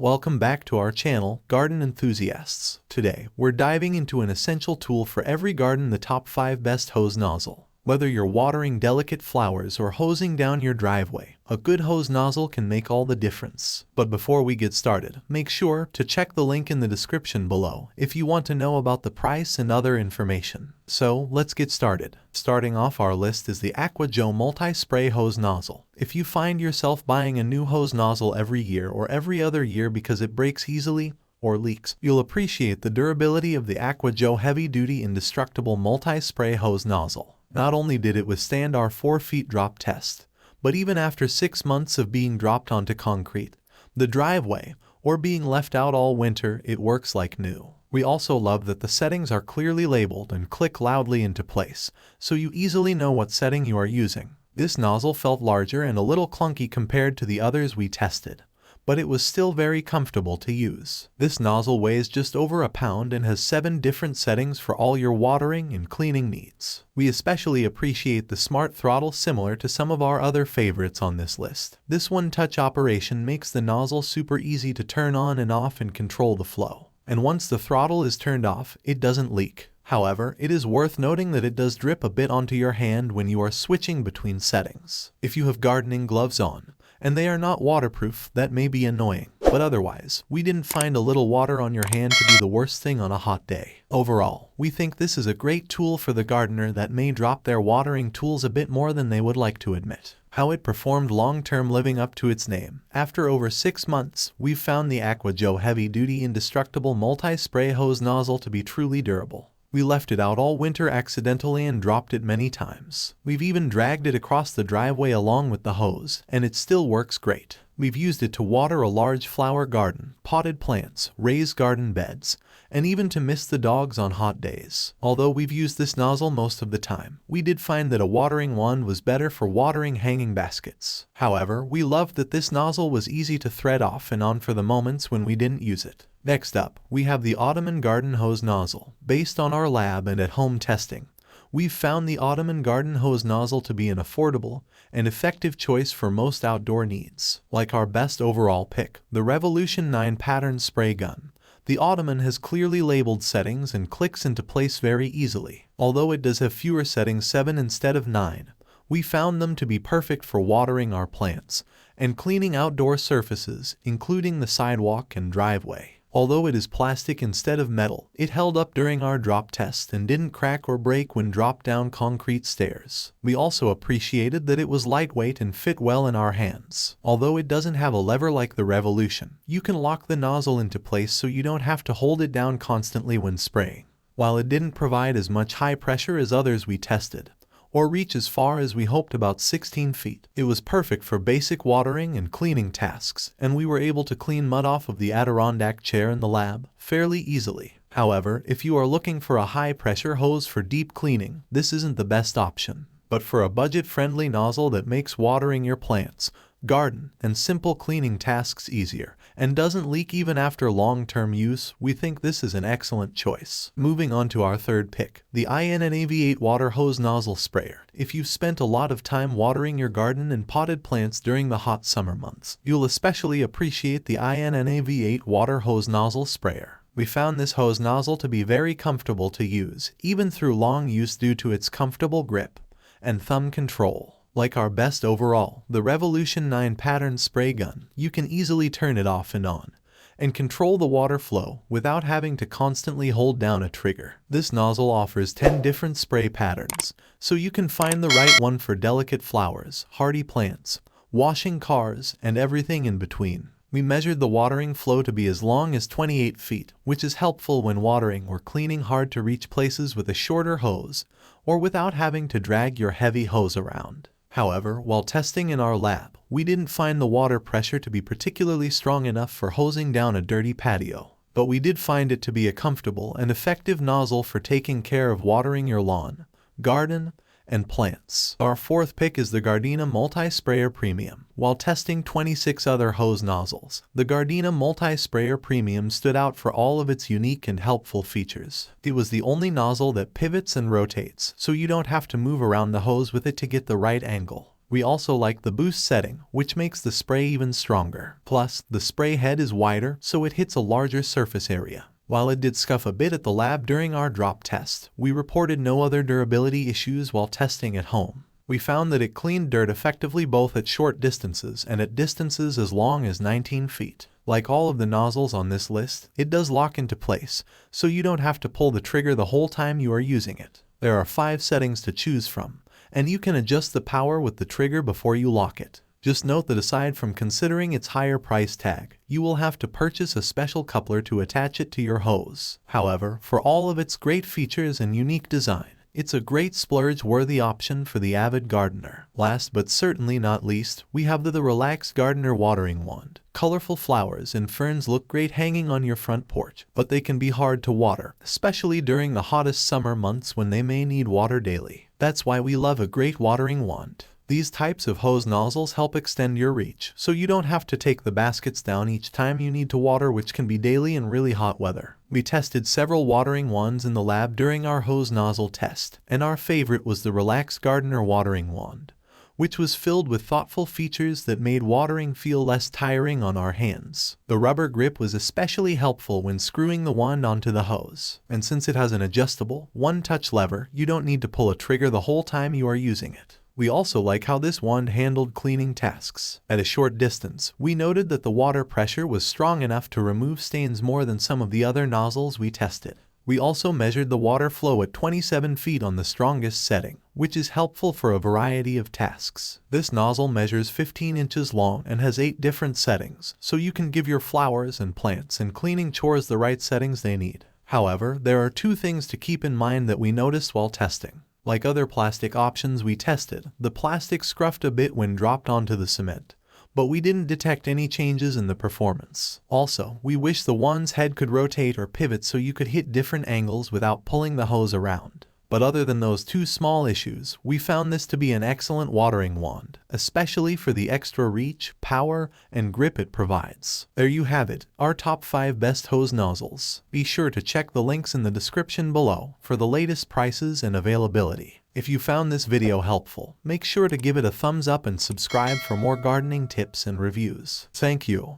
Welcome back to our channel, Garden Enthusiasts. Today, we're diving into an essential tool for every garden, the top 5 best hose nozzle. Whether you're watering delicate flowers or hosing down your driveway, a good hose nozzle can make all the difference. But before we get started, make sure to check the link in the description below if you want to know about the price and other information. So, let's get started. Starting off our list is the Aqua multi-spray hose nozzle. If you find yourself buying a new hose nozzle every year or every other year because it breaks easily or leaks, you'll appreciate the durability of the Aqua heavy-duty indestructible multi-spray hose nozzle. Not only did it withstand our 4-feet drop test, but even after 6 months of being dropped onto concrete, the driveway, or being left out all winter, it works like new. We also love that the settings are clearly labeled and click loudly into place, so you easily know what setting you are using. This nozzle felt larger and a little clunky compared to the others we tested, but it was still very comfortable to use. This nozzle weighs just over a pound and has 7 different settings for all your watering and cleaning needs. We especially appreciate the smart throttle, similar to some of our other favorites on this list. This one-touch operation makes the nozzle super easy to turn on and off and control the flow. And once the throttle is turned off, it doesn't leak. However, it is worth noting that it does drip a bit onto your hand when you are switching between settings. If you have gardening gloves on, and they are not waterproof, that may be annoying. But otherwise, we didn't find a little water on your hand to be the worst thing on a hot day. Overall, we think this is a great tool for the gardener that may drop their watering tools a bit more than they would like to admit. How it performed long-term, living up to its name. After over 6 months, we've found the Aqua heavy-duty indestructible multi-spray hose nozzle to be truly durable. We left it out all winter accidentally and dropped it many times. We've even dragged it across the driveway along with the hose, and it still works great. We've used it to water a large flower garden, potted plants, raise garden beds, and even to mist the dogs on hot days. Although we've used this nozzle most of the time, we did find that a watering wand was better for watering hanging baskets. However, we loved that this nozzle was easy to thread off and on for the moments when we didn't use it. Next up, we have the Automan Garden Hose Nozzle. Based on our lab and at-home testing, we've found the Automan Garden Hose Nozzle to be an affordable and effective choice for most outdoor needs. Like our best overall pick, the Revolution 9 pattern spray gun, the Automan has clearly labeled settings and clicks into place very easily. Although it does have fewer settings, 7 instead of 9, we found them to be perfect for watering our plants and cleaning outdoor surfaces, including the sidewalk and driveway. Although it is plastic instead of metal, it held up during our drop test and didn't crack or break when dropped down concrete stairs. We also appreciated that it was lightweight and fit well in our hands. Although it doesn't have a lever like the Revolution, you can lock the nozzle into place so you don't have to hold it down constantly when spraying. While it didn't provide as much high pressure as others we tested, or reach as far as we hoped, about 16 feet. It was perfect for basic watering and cleaning tasks, and we were able to clean mud off of the Adirondack chair in the lab fairly easily. However, if you are looking for a high-pressure hose for deep cleaning, this isn't the best option. But for a budget-friendly nozzle that makes watering your plants, garden, and simple cleaning tasks easier, and doesn't leak even after long-term use, we think this is an excellent choice. Moving on to our third pick, the INNAV8 Water Hose Nozzle Sprayer. If you've spent a lot of time watering your garden and potted plants during the hot summer months, you'll especially appreciate the INNAV8 Water Hose Nozzle Sprayer. We found this hose nozzle to be very comfortable to use, even through long use, due to its comfortable grip and thumb control. Like our best overall, the Revolution 9 pattern spray gun, you can easily turn it off and on, and control the water flow without having to constantly hold down a trigger. This nozzle offers 10 different spray patterns, so you can find the right one for delicate flowers, hardy plants, washing cars, and everything in between. We measured the watering flow to be as long as 28 feet, which is helpful when watering or cleaning hard-to-reach places with a shorter hose, or without having to drag your heavy hose around. However, while testing in our lab, we didn't find the water pressure to be particularly strong enough for hosing down a dirty patio. But we did find it to be a comfortable and effective nozzle for taking care of watering your lawn, garden, and plants. Our fourth pick is the Gardena Multi-Sprayer Premium. While testing 26 other hose nozzles, the Gardena Multi-Sprayer Premium stood out for all of its unique and helpful features. It was the only nozzle that pivots and rotates, so you don't have to move around the hose with it to get the right angle. We also like the boost setting, which makes the spray even stronger. Plus, the spray head is wider, so it hits a larger surface area. While it did scuff a bit at the lab during our drop test, we reported no other durability issues while testing at home. We found that it cleaned dirt effectively both at short distances and at distances as long as 19 feet. Like all of the nozzles on this list, it does lock into place, so you don't have to pull the trigger the whole time you are using it. There are 5 settings to choose from, and you can adjust the power with the trigger before you lock it. Just note that aside from considering its higher price tag, you will have to purchase a special coupler to attach it to your hose. However, for all of its great features and unique design, it's a great splurge-worthy option for the avid gardener. Last but certainly not least, we have the Relax Gardener Watering Wand. Colorful flowers and ferns look great hanging on your front porch, but they can be hard to water, especially during the hottest summer months when they may need water daily. That's why we love a great watering wand. These types of hose nozzles help extend your reach, so you don't have to take the baskets down each time you need to water, which can be daily in really hot weather. We tested several watering wands in the lab during our hose nozzle test, and our favorite was the Relax Gardener Watering Wand, which was filled with thoughtful features that made watering feel less tiring on our hands. The rubber grip was especially helpful when screwing the wand onto the hose, and since it has an adjustable, one-touch lever, you don't need to pull a trigger the whole time you are using it. We also like how this wand handled cleaning tasks. At a short distance, we noted that the water pressure was strong enough to remove stains more than some of the other nozzles we tested. We also measured the water flow at 27 feet on the strongest setting, which is helpful for a variety of tasks. This nozzle measures 15 inches long and has 8 different settings, so you can give your flowers and plants and cleaning chores the right settings they need. However, there are 2 things to keep in mind that we noticed while testing. Like other plastic options we tested, the plastic scuffed a bit when dropped onto the cement, but we didn't detect any changes in the performance. Also, we wish the wand's head could rotate or pivot so you could hit different angles without pulling the hose around. But other than those 2 small issues, we found this to be an excellent watering wand, especially for the extra reach, power, and grip it provides. There you have it, our top 5 best hose nozzles. Be sure to check the links in the description below for the latest prices and availability. If you found this video helpful, make sure to give it a thumbs up and subscribe for more gardening tips and reviews. Thank you.